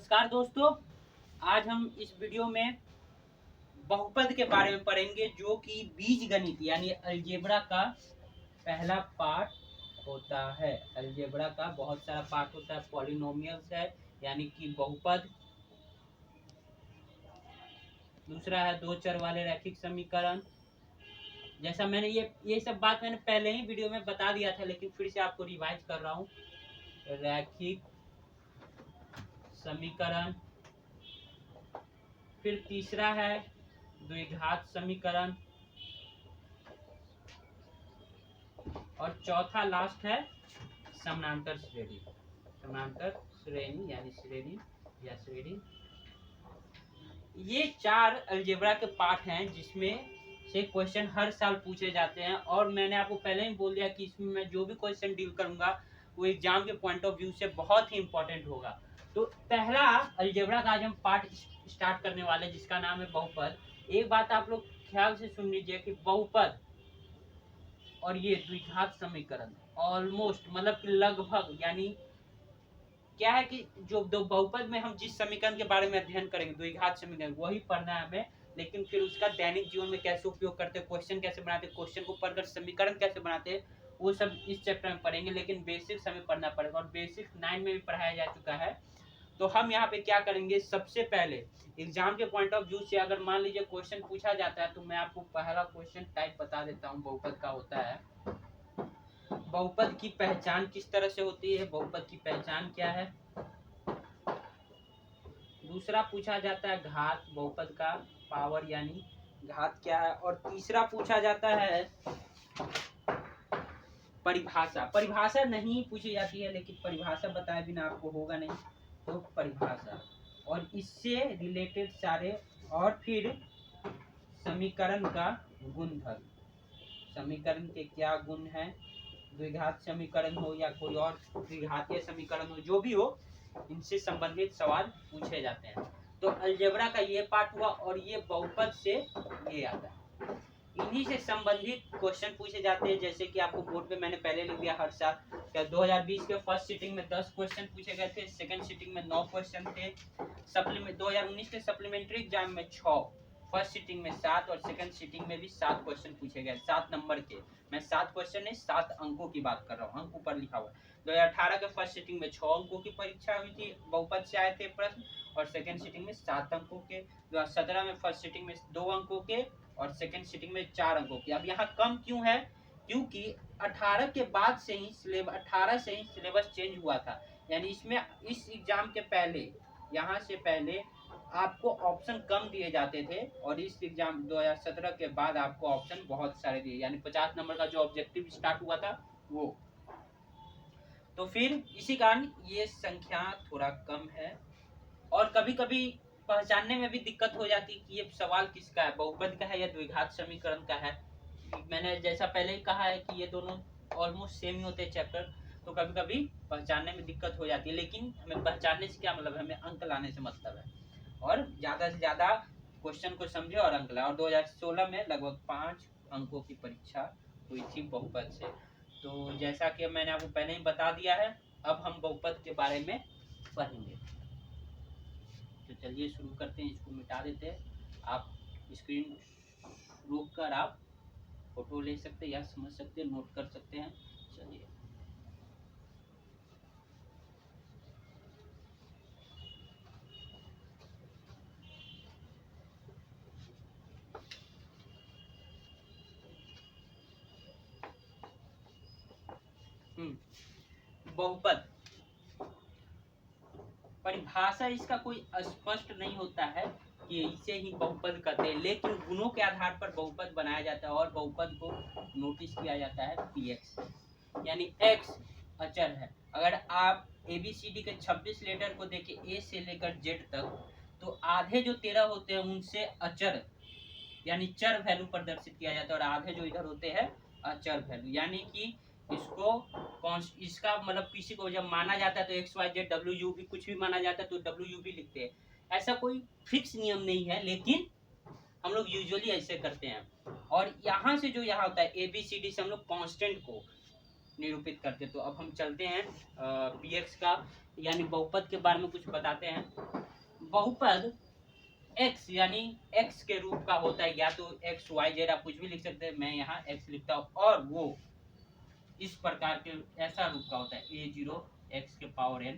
नमस्कार दोस्तों। आज हम इस वीडियो में बहुपद के बारे में पढ़ेंगे जो कि बीजगणित यानी अलजेब्रा का पहला पार्ट होता है। अलजेब्रा का बहुत सारा पार्ट होता है। पॉलिनोमियल्स है यानी कि बहुपद, दूसरा है दो चर वाले रैखिक समीकरण। जैसा मैंने ये सब बात मैंने पहले ही वीडियो में बता दिया था, लेकिन फिर से आपको रिवाइज कर रहा हूँ। रैखिक समीकरण, फिर तीसरा है द्विघात समीकरण, और चौथा लास्ट है समानांतर श्रेणी। समानांतर श्रेणी यानी श्रेणी या श्रेणी। ये चार अलजेब्रा के पार्ट हैं जिसमें से क्वेश्चन हर साल पूछे जाते हैं, और मैंने आपको पहले ही बोल दिया कि इसमें मैं जो भी क्वेश्चन डील करूंगा वो एग्जाम के पॉइंट ऑफ व्यू से बहुत ही इंपॉर्टेंट होगा। तो पहला अलजेब्रा का आज हम पार्ट स्टार्ट करने वाले हैं जिसका नाम है बहुपद। एक बात आप लोग ख्याल से सुन लीजिए कि बहुपद और ये द्विघात समीकरण ऑलमोस्ट मतलब कि लगभग, यानी क्या है कि जो दो बहुपद में हम जिस समीकरण के बारे में अध्ययन करेंगे द्विघात समीकरण वही पढ़ना है हमें, लेकिन फिर उसका दैनिक जीवन में कैसे उपयोग करते हैं, क्वेश्चन कैसे बनाते हैं, क्वेश्चन को पढ़कर समीकरण कैसे बनाते हैं, वो सब इस चैप्टर में पढ़ेंगे। लेकिन बेसिक्स हमें पढ़ना पड़ेगा और बेसिक 9 में भी पढ़ाया जा चुका है। तो हम यहाँ पे क्या करेंगे, सबसे पहले एग्जाम के पॉइंट ऑफ व्यू से अगर मान लीजिए क्वेश्चन पूछा जाता है तो मैं आपको पहला क्वेश्चन टाइप बता देता हूँ। बहुपद का होता है, बहुपद की पहचान किस तरह से होती है, बहुपद की पहचान क्या है। दूसरा पूछा जाता है घात, बहुपद का पावर यानी घात क्या है। और तीसरा पूछा जाता है परिभाषा। परिभाषा नहीं पूछी जाती है, लेकिन परिभाषा बताए बिना आपको होगा नहीं, तो परिभाषा और इससे रिलेटेड सारे, और फिर समीकरण का गुणधर्म, समीकरण के क्या गुण है, द्विघात समीकरण हो या कोई और द्विघातीय समीकरण हो, जो भी हो इनसे संबंधित सवाल पूछे जाते हैं। तो अलजेब्रा का ये पार्ट हुआ, और ये बहुपद से ये आता है, इन्हीं से संबंधित क्वेश्चन पूछे जाते हैं। जैसे कि आपको बोर्ड पे मैंने पहले लिख दिया, हर साल 2020 के फर्स्ट सीटिंग में 10 क्वेश्चन पूछे गए थे, सेकंड सीटिंग में 9 क्वेश्चन थे, 2019 के सप्लीमेंट्री एग्जाम में 6, फर्स्ट सीटिंग में 7 और सेकंड सीटिंग में भी 7 क्वेश्चन पूछे गए, 7 नंबर के। मैं 7 क्वेश्चन नहीं 7 अंकों की बात कर रहा हूँ, अंक ऊपर लिखा हुआ है। 2018 के फर्स्ट सीटिंग में 6 अंकों की परीक्षा हुई थी, बहुपद से आए थे प्रश्न, और सेकंड सीटिंग में 7 अंकों के। 2017 में फर्स्ट सीटिंग में 2 अंकों के और सेकंड सीटिंग में 4 अंकों की। अब यहाँ कम क्यों है, क्योंकि 18 के बाद से ही 18 से ही सिलेबस चेंज हुआ था, यानी इसमें इस एग्जाम के पहले, यहाँ से पहले आपको ऑप्शन कम दिए जाते थे, और इस एग्जाम 2017 के बाद आपको ऑप्शन बहुत सारे दिए, यानी 50 नंबर का जो ऑब्जेक्टिव स्टार्ट हुआ था वो। तो फिर इसी कारण ये संख्या थोड़ा कम है, और कभी कभी पहचानने में भी दिक्कत हो जाती है कि ये सवाल किसका है, बहुपद का है या द्विघात समीकरण का है। मैंने जैसा पहले ही कहा है कि ये दोनों ऑलमोस्ट सेम ही होते हैं चैप्टर, तो कभी कभी पहचानने में दिक्कत हो जाती है। लेकिन हमें पहचानने से क्या मतलब है, हमें अंक लाने से मतलब है, और ज्यादा से ज्यादा क्वेश्चन को समझे और अंक लाए। और 2016 में लगभग 5 अंकों की परीक्षा हुई थी बहुपद से। तो जैसा कि मैंने आपको पहले ही बता दिया है, अब हम बहुपद के बारे में पढ़ेंगे। तो चलिए शुरू करते हैं, इसको मिटा देते हैं। आप स्क्रीन रोक कर आप फोटो ले सकते हैं या समझ सकते हैं, नोट कर सकते हैं। चलिए बहुपद परिभाषा इसका कोई स्पष्ट नहीं होता है कि इसे ही बहुपद कहते हैं, लेकिन गुणों के आधार पर बहुपद बनाया जाता है, और बहुपद को नोटिस किया जाता है px, यानी x अचर है। अगर आप ABCD के 26 लेटर को देखें A से लेकर Z तक, तो आधे जो 13 होते हैं उनसे अचर यानी चर वैल्यू प्रदर्शित किया जाता है, और आधे जो इधर होते हैं अचर वैल्यू, यानी कि इसको इसका मतलब किसी को जब माना जाता है तो XYZ WU भी कुछ भी माना जाता है तो WU भी लिखते हैं। ऐसा कोई फिक्स नियम नहीं है, लेकिन हम लोग यूजुअली ऐसे करते हैं। और यहाँ से जो यहाँ होता है ABCD से हम लोग कांस्टेंट को निरूपित करते। तो अब हम चलते हैं px का यानी बहुपद के बारे में कुछ बताते हैं। बहुपद x यानी x के रूप का होता है, या तो x y z आप कुछ भी लिख सकते हैं, मैं यहाँ x लिखता हूँ, और वो इस प्रकार के ऐसा रूप का होता है a0 x के power n,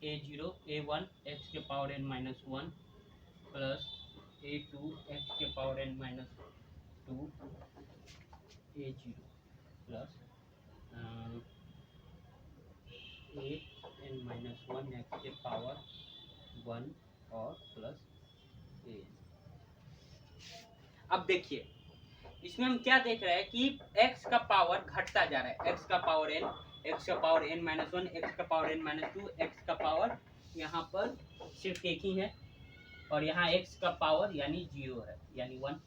a0 a1 x के power n minus 1 plus a2 x के power n minus 2 a0 plus a n minus 1 x के पावर 1 और प्लस a। अब देखिए इसमें हम क्या देख रहे हैं कि x का पावर घटता जा रहा है, x का पावर n, x का पावर n माइनस 1, x का पावर n माइनस 2, x का पावर यहाँ पर सिर्फ एक ही है, और यहाँ x का पावर यानी 0 है यानी 1।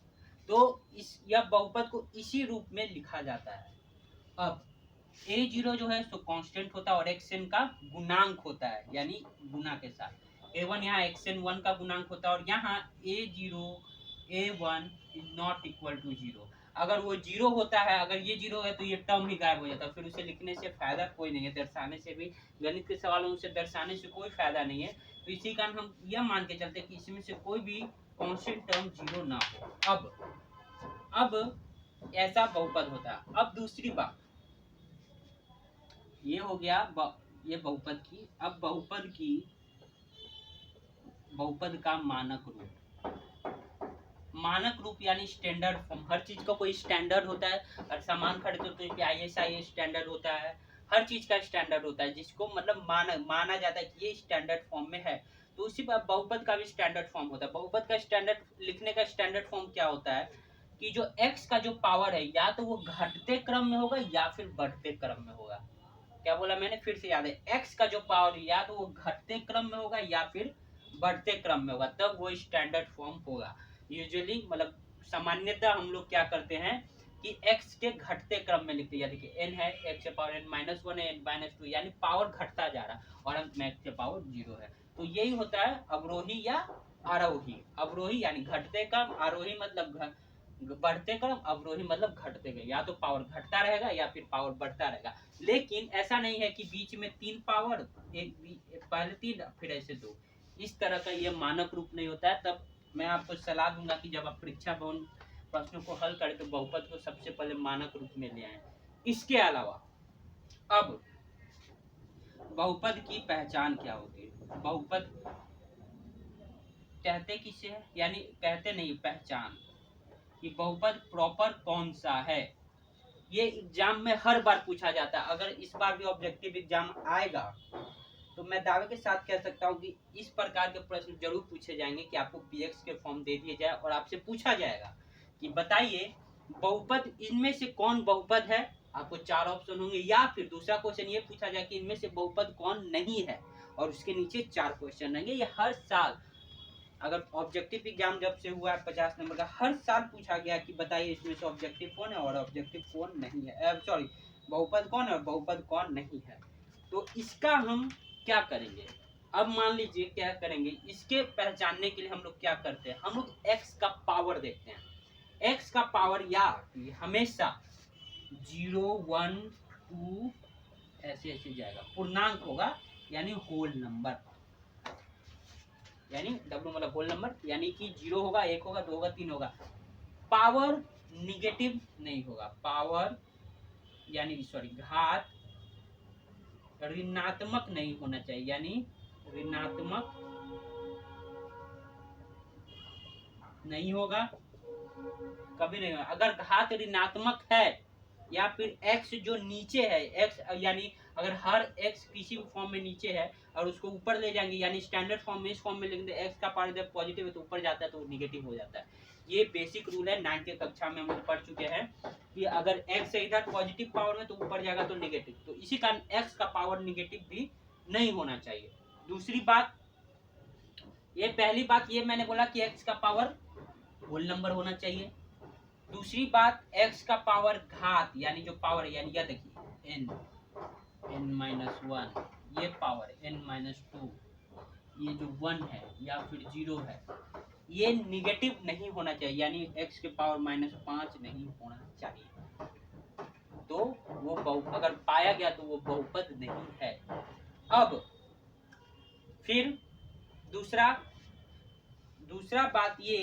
तो इस यह बहुपद को इसी रूप में लिखा जाता है। अब a0 जो है सो कांस्टेंट होता है और xn का गुणांक होता है यानी गुना के साथ। a1 यहाँ xn 1 का गुणांक होता है, और यहाँ a0 a1 is not equal to 0। अगर वो 0 होता है, अगर ये 0 है तो ये टर्म ही गायब हो जाता है, फिर उसे लिखने से फायदा कोई नहीं है, दर्शाने से भी, गणित के सवालों से दर्शाने से कोई फायदा नहीं है। तो इसी कारण हम यह मान के चलते कि इसमें से कोई भी कांस्टेंट टर्म 0 ना हो। अब ऐसा बहुपद होता है। अब दूसरी बात ये हो गया ये बहुपद की। अब बहुपद का मानक रूप यानी स्टैंडर्ड फॉर्म। हर चीज का कोई स्टैंडर्ड होता है, और सामान खरीदते तो ISI स्टैंडर्ड होता है, हर चीज का स्टैंडर्ड होता है जिसको मतलब माना जाता है कि ये स्टैंडर्ड फॉर्म में है। तो उसी पर बहुपद का भी स्टैंडर्ड फॉर्म होता है। बहुपद का स्टैंडर्ड लिखने का स्टैंडर्ड फॉर्म क्या होता है कि जो x का जो पावर है या तो वो घटते क्रम में होगा या फिर बढ़ते क्रम में होगा। क्या बोला मैंने, फिर से याद है, x का जो पावर या तो वो घटते क्रम में होगा या फिर बढ़ते क्रम में होगा, तब वो स्टैंडर्ड फॉर्म होगा। यूजुअली मतलब सामान्यतः हम लोग क्या करते हैं कि x के घटते क्रम में लिखते हैं। देखिए n है, x के पावर n माइनस 1 है, n माइनस 2, यानी पावर घटता जा रहा है और अंत में x के पावर 0 है। तो यही होता है अवरोही या आरोही। अवरोही यानी घटते क्रम, आरोही मतलब बढ़ते क्रम, अवरोही मतलब घटते क्रम। या तो पावर घटता रहेगा या फिर पावर बढ़ता रहेगा। लेकिन ऐसा नहीं है कि बीच में 3 पावर, पहले 3 फिर ऐसे 2, इस तरह का ये मानक रूप नहीं होता है। तब मैं आपको सलाह दूंगा कि जब आप परीक्षा भवन प्रश्नों को हल करें तो बहुपद को सबसे पहले मानक रूप में ले आए। इसके अलावा अब बहुपद की पहचान क्या होती है। बहुपद कहते किसे है, यानी कहते नहीं, पहचान कि बहुपद प्रॉपर कौन सा है। ये एग्जाम में हर बार पूछा जाता है। अगर इस बार भी ऑब्जेक्टिव एग्जाम आएगा तो मैं दावे के साथ कह सकता हूँ कि इस प्रकार के प्रश्न जरूर पूछे जाएंगे कि आपको px के फॉर्म दे दिए जाए और आपसे पूछा जाएगा कि बताइए बहुपद इनमें से कौन बहुपद है। आपको 4 ऑप्शन होंगे, या फिर दूसरा क्वेश्चन ये पूछा जाए कि इनमें से बहुपद कौन नहीं है, और उसके नीचे 4 क्वेश्चन रहेंगे। ये हर साल, अगर ऑब्जेक्टिव एग्जाम जब से हुआ है 50 नंबर का, हर साल पूछा गया कि बताइए इसमें से ऑब्जेक्टिव कौन है और ऑब्जेक्टिव कौन नहीं है, सॉरी बहुपद कौन है और बहुपद कौन नहीं है। तो इसका हम क्या करेंगे, अब मान लीजिए क्या करेंगे, इसके पहचानने के लिए हम लोग क्या करते हैं, हम लोग x का पावर देखते हैं। x का पावर या हमेशा 0 1 2 ऐसे ऐसे जाएगा, पूर्णांक होगा यानी होल नंबर, यानी W मतलब होल नंबर, यानी कि 0 होगा, 1 होगा, 2 होगा, 3 होगा। पावर निगेटिव नहीं होगा, पावर यानी सॉरी घात ऋणात्मक नहीं होना चाहिए, यानी ऋणात्मक नहीं होगा, कभी नहीं होगा। अगर घात ऋणात्मक है या फिर x जो नीचे है, x यानी अगर हर x किसी भी फॉर्म में नीचे है और उसको ऊपर ले जाएंगे, यानी स्टैंडर्ड फॉर्म में, इस फॉर्म में लिखेंगे x का पावर जब पॉजिटिव है तो ऊपर जाता है तो निगेटिव हो जाता है। ये बेसिक रूल है, 9th कक्षा में हम लोग पढ़ चुके हैं कि अगर x से इधर पॉजिटिव पावर में तो ऊपर जाएगा तो निगेटिव। तो इसी कारण x का पावर निगेटिव भी नहीं होना चाहिए। दूसरी बात, ये पहली बात ये मैंने बोला कि x का पावर होल नंबर होना चाहिए। दूसरी बात, x का पावर घात यानी जो पावर है, यानी यह देखिए n माइनस 1, ये पावर n माइनस 2, ये जो 1 है या फिर 0 है, ये निगेटिव नहीं होना चाहिए, यानी x के पावर -5 नहीं होना चाहिए। तो वो अगर पाया गया तो वो बहुपद नहीं है। अब फिर दूसरा बात ये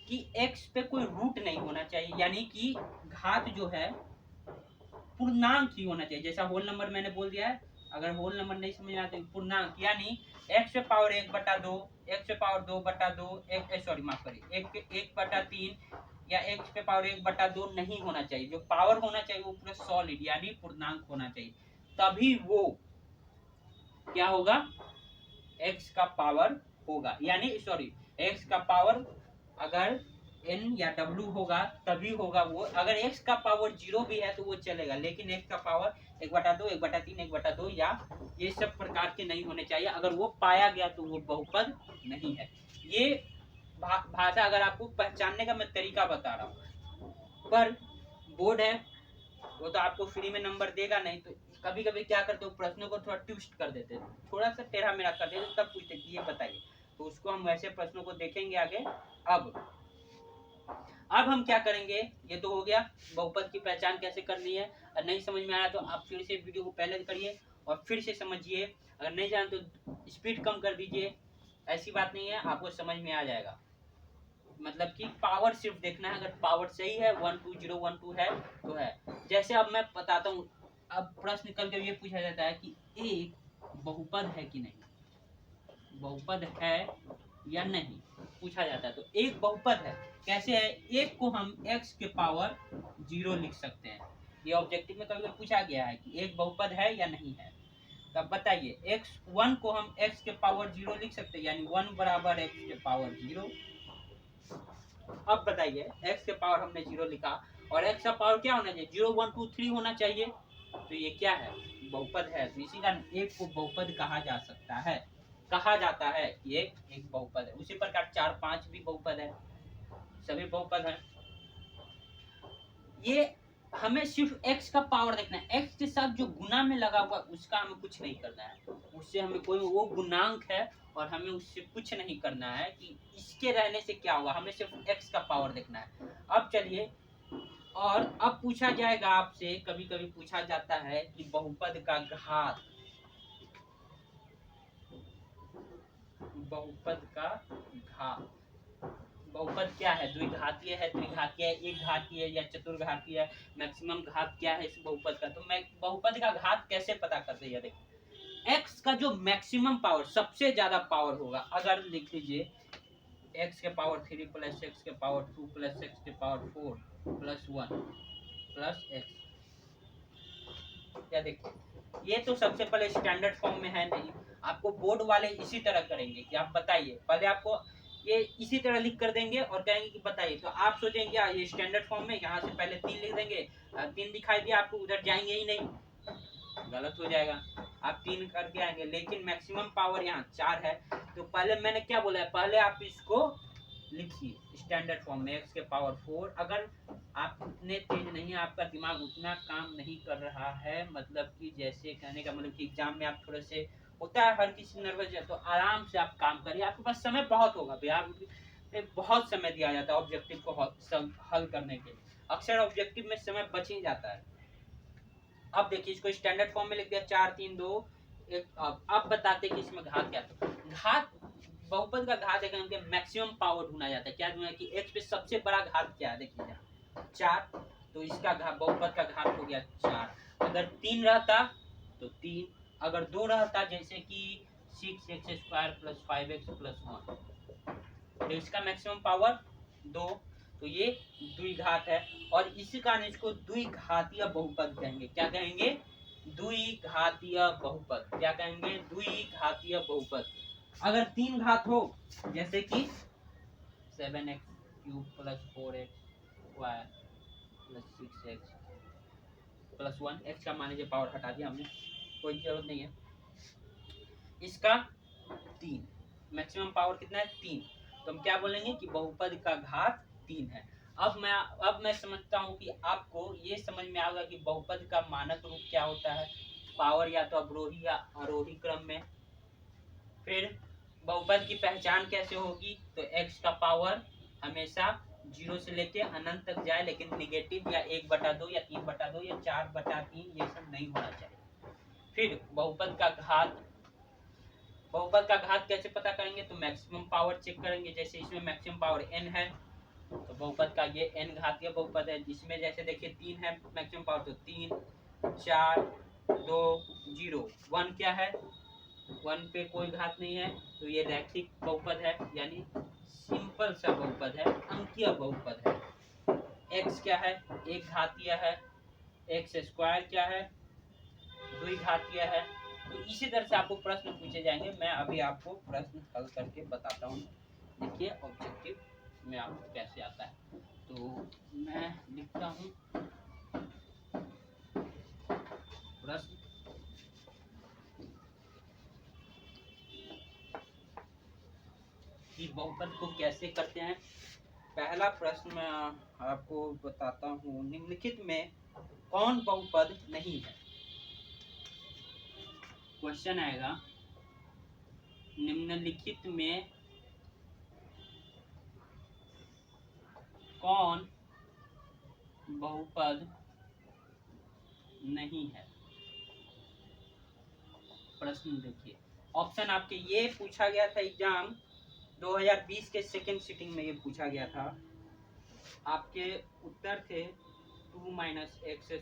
कि x पे कोई रूट नहीं होना चाहिए, यानी कि घात जो है पूर्णांक ही होना चाहिए। जैसा होल नंबर मैंने बोल दिया है, अगर होल नंबर नहीं समझ में आता तो पूर्णांक, यानी x पे पावर 1/2, x पे पावर 2/2, सॉरी माफ करिए 1/3 या x पे पावर 1/2 नहीं होना चाहिए। जो पावर होना चाहिए वो पूरा सॉलिड यानी पूर्णांक होना चाहिए, तभी वो क्या होगा, x का पावर होगा। यानी सॉरी x का पावर अगर n या w होगा तभी होगा वो। अगर x का पावर 0 भी है तो वो चलेगा, लेकिन x का पावर 1/2, 1/3, 1/2 या ये सब प्रकार के नहीं होने चाहिए। अगर वो पाया गया तो वो बहुपद नहीं है। ये भाषा अगर आपको पहचानने का मैं तरीका बता रहा हूँ, पर बोर्ड है वो तो आपको फ्री में नंबर देगा नहीं, तो कभी कभी क्या करते हो, प्रश्नों को थोड़ा ट्विस्ट कर देते, थोड़ा सा टेढ़ा मेढ़ा कर देते, तब पूछते कि ये बताइए। तो उसको हम वैसे प्रश्नों को देखेंगे आगे। अब हम क्या करेंगे, ये तो हो गया बहुपद की पहचान कैसे करनी है। अगर नहीं समझ में आया तो आप फिर से वीडियो को पहले करिए और फिर से समझिए। अगर नहीं जानते तो स्पीड कम कर दीजिए, ऐसी बात नहीं है, आपको समझ में आ जाएगा। मतलब कि पावर सिर्फ देखना है, अगर पावर सही है 12012 है तो है। जैसे अब मैं बताता हूँ, अब प्रश्न निकल कर ये पूछा जाता है कि एक बहुपद है कि नहीं, बहुपद है या नहीं पूछा जाता है। तो एक बहुपद है, कैसे है, एक को हम x के पावर 0 लिख सकते हैं। ये ऑब्जेक्टिव में कभी पूछा गया है कि एक बहुपद है या नहीं है। तब बताइए, x1 को हम x के पावर 0 लिख सकते हैं, यानी 1 बराबर x के पावर 0। अब बताइए x के पावर हमने 0 लिखा और x का पावर क्या होना चाहिए, 0 1 2 3 होना चाहिए। तो ये क्या है, बहुपद है। तो इसी कारण एक को बहुपद कहा जा सकता है, कहा जाता है कि एक बहुपद है। उसी प्रकार 4 5 भी बहुपद है, सभी बहुपद है। ये हमें सिर्फ x का पावर देखना है, x के साथ जो गुना में लगा हुआ उसका हमें कुछ नहीं करना है, उससे हमें कोई, वो गुणांक है और हमें उससे कुछ नहीं करना है कि इसके रहने से क्या होगा, हमें सिर्फ x का पावर देखना है। अब चलिए, और अब पूछा जाएगा आपसे, कभी कभी पूछा जाता है कि बहुपद का घात, बहुपद का घात, बहुपद क्या है, द्विघातीय है, त्रिघातीय है, एक घातीय या चतुर्घातीय है, मैक्सिमम घात क्या है इस बहुपद का। तो मैं बहुपद का घात कैसे पता करते हैं, देखो x का जो मैक्सिमम पावर, सबसे ज्यादा पावर होगा, अगर लिख लीजिए x के पावर 3 प्लस x के पावर 2 प्लस x के पावर 4 प्लस 1 प्लस x, क्या देखिए ये तो सबसे पहले स्टैंडर्ड फॉर्म में है नहीं, आपको बोर्ड वाले इसी तरह करेंगे कि आप बताइए, पहले आपको ये इसी तरह लिख कर देंगे और कहेंगे कि बताइए। तो आप सोचेंगे ये स्टैंडर्ड फॉर्म में, यहाँ से पहले 3 लिख देंगे, 3 दिखाई दिया आपको, उधर जाएंगे ही नहीं, गलत हो जाएगा, आप 3 करके आएंगे। लेकिन मैक्सिमम पावर यहाँ 4 है, तो पहले मैंने क्या बोला है, पहले आप इसको लिखिए स्टैंडर्ड फॉर्म में, x के पावर 4। अगर आप उतने तेज नहीं, आपका दिमाग उतना काम नहीं कर रहा है, मतलब कि जैसे कहने का मतलब कि एग्जाम में आप थोड़े से, होता है हर किसी नर्वस है, तो आराम से आप काम करिए, आपके पास समय बहुत होगा। बिहार में बहुत समय दिया जाता है ऑब्जेक्टिव को हल करने के लिए, अक्सर ऑब्जेक्टिव में समय बच ही जाता है। अब देखिए इसको स्टैंडर्ड फॉर्म में लिख दिया 4 3 2 1। अब बताते कि इसमें घात क्या, तो घात, बहुपद का घात है मैक्सिमम पावर ढूंढा जाता है। क्या ढूंढा कि x पे सबसे बड़ा घात क्या है, देखिए यहाँ 4, तो इसका घात, बहुपद का घात हो गया 4। अगर 3 रहता तो 3, अगर 2 रहता जैसे कि 6x² प्लस 5x प्लस 1, तो इसका मैक्सिमम पावर 2, तो ये द्विघात है। और इसी कारण इसको द्विघातीय बहुपद कहेंगे। क्या कहेंगे, द्विघातीय बहुपद। क्या कहेंगे, द्विघातीय बहुपद। अगर 3 घात हो, जैसे कि 7x³ plus 4x² plus 6x plus 1, x का मान लीजिए पावर हटा दिया हमने, कोई जरूरत नहीं है। इसका 3, मैक्सिमम पावर कितना है 3, तो हम क्या बोलेंगे कि बहुपद का घात 3 है। अब मैं समझता हूँ कि आपको ये समझ में आएगा कि बहुपद का मानक रूप क्या होता है, पावर या तो अवरोही या आरोही क्रम में। फिर बहुपद की पहचान कैसे होगी, तो x का पावर हमेशा जीरो से लेके अनंत तक जाए, लेकिन निगेटिव या 1/2 या 3/2 या 4/3 ये सब नहीं होना चाहिए। फिर बहुपद का घात, बहुपद का घात कैसे पता करेंगे, तो मैक्सिमम पावर चेक करेंगे। जैसे इसमें मैक्सिमम पावर n है, तो बहुपद का ये n घातीय बहुपद है। जिसमें जैसे देखिए 3 है मैक्सिमम पावर, तो 3 4 2 0, 1 क्या है, 1 पे कोई घात नहीं है, तो ये रैखिक बहुपद है, यानी सिंपल सा बहुपद है, अंकीय बहुपद है। x क्या है, एक घातीय है, x स्क्वायर क्या है, द्विघातीय है। तो इसी तरह से आपको प्रश्न पूछे जाएंगे। मैं अभी आपको प्रश्न हल करके बताता हूँ। देखिए ऑब्जेक्टिव में आपको कैसे आता है, तो मैं लिखता हूँ प्रश्न। कि बहुपद को कैसे करते हैं। पहला प्रश्न मैं आपको बताता हूँ, निम्नलिखित में कौन बहुपद नहीं है। क्वेश्चन आएगा, निम्नलिखित में कौन बहुपद नहीं है। प्रश्न देखिए, ऑप्शन आपके ये पूछा गया था एग्जाम 2020 के सेकेंड सिटिंग में, ये पूछा गया था। आपके उत्तर थे 2 - x²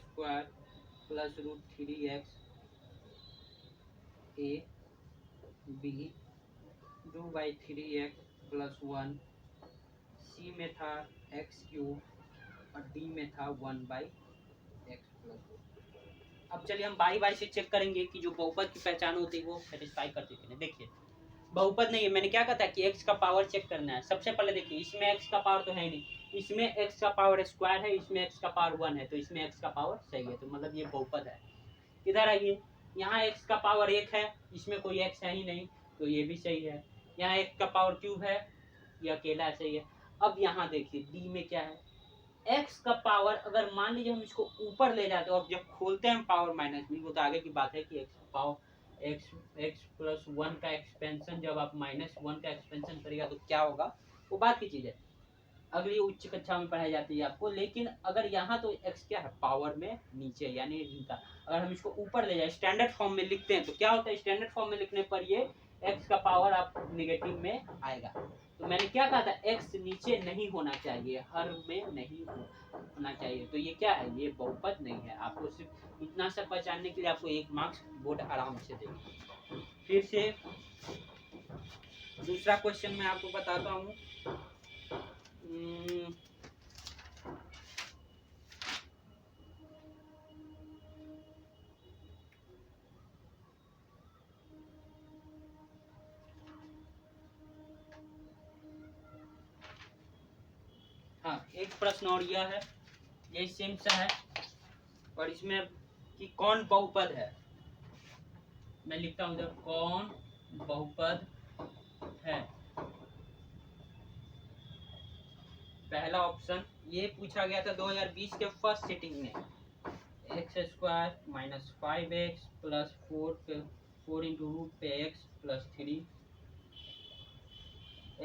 plus √3x a b 2/3x plus 1, सी में था x³ और डी में था 1/x प्लस 1। अब चलिए हम बारी बारी से चेक करेंगे कि जो बहुपद की पहचान होती है वो सेटिस्फाई करती है। देखिए बहुपद नहीं है, मैंने क्या कहा था कि x का पावर चेक करना है। सबसे पहले देखिए इसमें x का पावर तो है नहीं, इसमें x का पावर स्क्वायर है, इसमें x का पावर 1 है, तो इसमें x का पावर सही है, तो मतलब ये बहुपद है। इधर आइए, यहाँ x का पावर 1 है, इसमें कोई x है ही नहीं, तो ये भी सही है। यहाँ x का पावर क्यूब है, ये अकेला सही है। अब यहाँ देखिए d में क्या है, x का पावर अगर मान लीजिए हम इसको ऊपर ले जाते हैं और जब खोलते हैं पावर माइनस में, वो तो आगे की बात है कि x पावर x प्लस 1 का एक्सपेंशन, जब आप -1 का एक्सपेंशन करेगा तो क्या होगा, वो बात की चीज है, अगली उच्च कक्षा में पढ़ाई जाती है आपको। लेकिन अगर यहाँ तो x क्या है, पावर में नीचे यानी इनका, अगर हम इसको ऊपर ले जाए स्टैंडर्ड फॉर्म में लिखते हैं तो क्या होता है, स्टैंडर्ड फॉर्म में लिखने पर ये x का पावर आप नेगेटिव में आएगा। तो मैंने क्या कहा था, x नीचे नहीं होना चाहिए, हर में नहीं होना चाहिए, तो ये क्या है, ये बहुपद नहीं है। आपको सिर्फ इतना सा पहचानने के लिए आपको 1 मार्क्स बोर्ड आराम से देगा। फिर से दूसरा क्वेश्चन मैं आपको बताता हूँ। हाँ, एक प्रश्न और यह है, यही सेम सा है, और इसमें कि कौन बहुपद है। मैं लिखता हूँ जब कौन बहुपद है। पहला ऑप्शन ये पूछा गया था 2020 के फर्स्ट सिटिंग में, x² - 5x plus 4 into root पे x प्लस 3,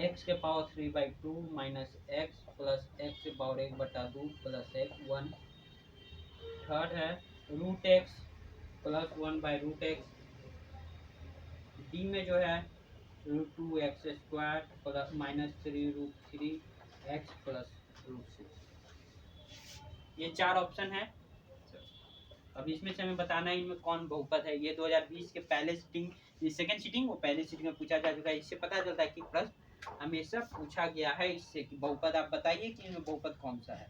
x के power 3/2 minus x plus x के पावर 1/2 प्लस x 1। थर्ड है √x प्लस 1/√x। डी में जो है √2x² प्लस -3√3x प्लस √6। ये 4 ऑप्शन है। अब इसमें से हमें बताना है इनमें कौन बहुपद है। ये 2020 के पहले सिटिंग, ये सेकंड सिटिंग, वो पहले सिटिंग में पूछा जा चुका है। इससे पता चलता है कि प्रश्न हमेशा पूछा गया है इससे कि बहुपद आप बताइए कि इनमें बहुपद कौन सा है।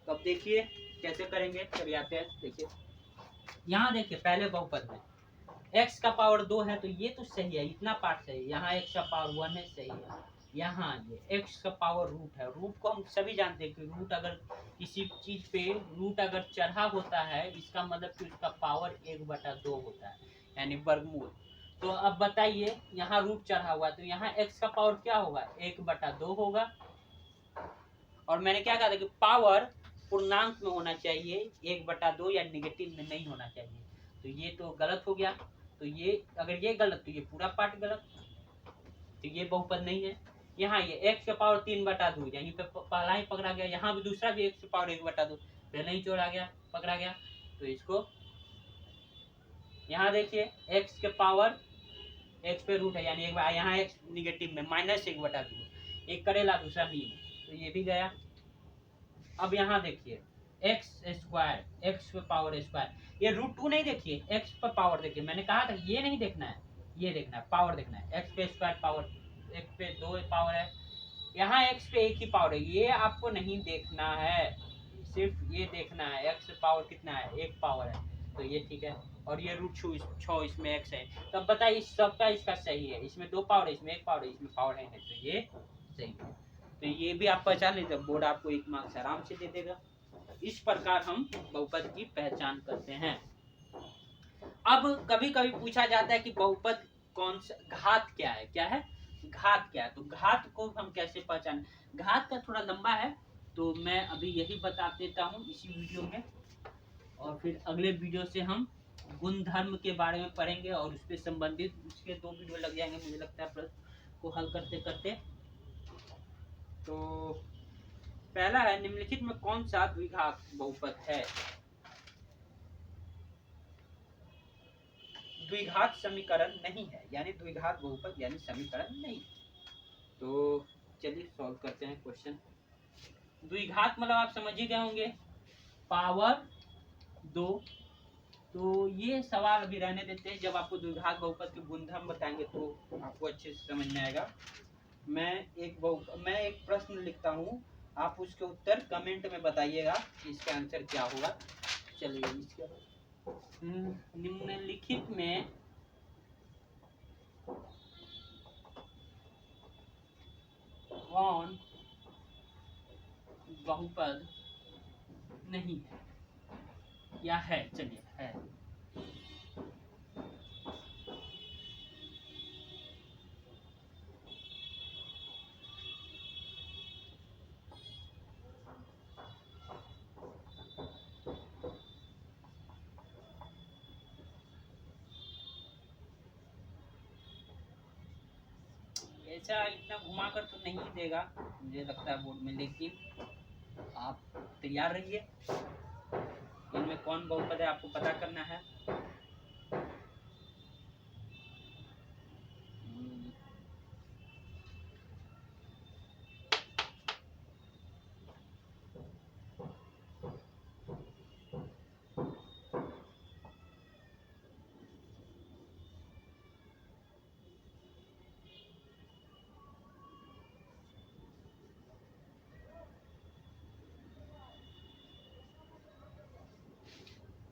तो अब देखिए कैसे करेंगे, चलिए आते हैं। देखिए यहाँ देखिए पहले बहुपद में x का पावर 2 है, तो ये तो सही है, इतना पार्ट सही है। यहाँ x का पावर 1 है, सही है। यहाँ ये x का पावर रूट है, रूट को हम सभी जानते हैं कि रूट अगर किसी चीज पे रूट अगर चढ़ा होता है, इसका मतलब कि उसका पावर 1/2 होता है, यानी वर्गमूल। तो अब बताइए यहाँ रूट चढ़ा हुआ, तो यहाँ x का पावर क्या होगा, 1/2 होगा। और मैंने क्या कहा था कि पावर पूर्णांक में होना चाहिए, 1/2 या निगेटिव में नहीं होना चाहिए। तो ये तो गलत हो गया, तो ये अगर ये गलत तो ये पूरा पार्ट गलत, तो ये बहुपद नहीं है। यहाँ ये x के पावर 3/2, यहीं पे पहला ही पकड़ा गया, यहाँ भी दूसरा भी x के पावर 1/2, पहले ही जोड़ा गया, पकड़ा गया। तो इसको यहाँ देखिए x के पावर x पे रूट है, यानी एक बार यहाँ x निगेटिव में -1/2, एक करेला दूसरा नहीं, तो ये भी गया। अब यहाँ देखिए x पे पावर स्क्वायर, ये √2 नहीं, देखिए x पे पावर देखिए, मैंने कहा था ये नहीं देखना है, ये देखना है पावर देखना है। x पे स्क्वायर पावर, x पे 2 पावर है, यहाँ x पे एक ही पावर है, ये आपको नहीं देखना है, सिर्फ ये देखना है x पावर कितना है, एक पावर है, तो ये ठीक है। और ये √6 इसमें x है, तब बताइए इस सबका इसका सही है, इसमें 2 पावर है, इसमें 1 पावर है, इसमें पावर है नहीं, तो ये सही है। तो ये भी आप पहचान लीजिए, बोर्ड आपको 1 मार्क्स आराम से दे देगा। इस प्रकार हम बहुपद की पहचान करते हैं। अब कभी कभी पूछा जाता है कि बहुपद कौन सा, घात क्या है, क्या है घात क्या है, तो घात को हम कैसे पहचान, घात का थोड़ा लंबा है, तो मैं अभी यही बता देता हूँ इसी वीडियो में, और फिर अगले वीडियो से हम गुणधर्म के बारे में पढ़ेंगे, और उससे संबंधित उसके 2 वीडियो लग जाएंगे मुझे लगता है प्रश्न को हल करते करते। तो पहला है, निम्नलिखित में कौन सा द्विघात बहुपद है। द्विघात समीकरण नहीं है, यानी द्विघात बहुपद यानी समीकरण नहीं। तो चलिए सॉल्व करते हैं क्वेश्चन। द्विघात मतलब आप समझ ही गए होंगे, पावर 2। तो ये सवाल अभी रहने देते हैं, जब आपको द्विघात बहुपद के गुणधर्म बताएंगे तो आपको अच्छे से समझ में आएगा। मैं एक प्रश्न लिखता हूँ, आप उसके उत्तर कमेंट में बताइएगा कि इसका आंसर क्या होगा। चलिए इसका निम्नलिखित में कौन बहुपद नहीं है या है, चलिए है। ऐसा इतना घुमाकर तो नहीं देगा मुझे लगता है बोर्ड में, लेकिन आप तैयार रहिए। इनमें कौन बहुपद है आपको पता करना है।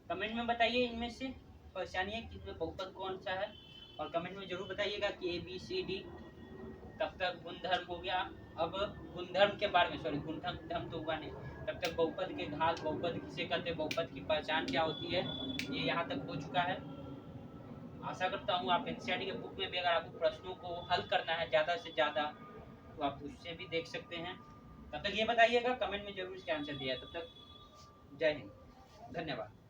कमेंट में बताइए इनमें से पहचानिए कि इसमें बहुपद कौन सा है, और कमेंट में जरूर बताइएगा कि ABCD तब तक गुणधर्म हो गया। अब गुणधर्म के बारे में, सॉरी गुणधर्म तो हुआ नहीं, तब तक बहुपद के घात, बहुपद किसे कहते हैं, बहुपद की पहचान क्या होती है, ये यहाँ तक हो चुका है। आशा करता हूँ आप NCERT के बुक में भी अगर आपको प्रश्नों को हल करना है ज़्यादा से ज़्यादा, तो आप उससे भी देख सकते हैं। तब तक ये बताइएगा, कमेंट में जरूर इसका आंसर दिया है। तब तक जय हिंद, धन्यवाद।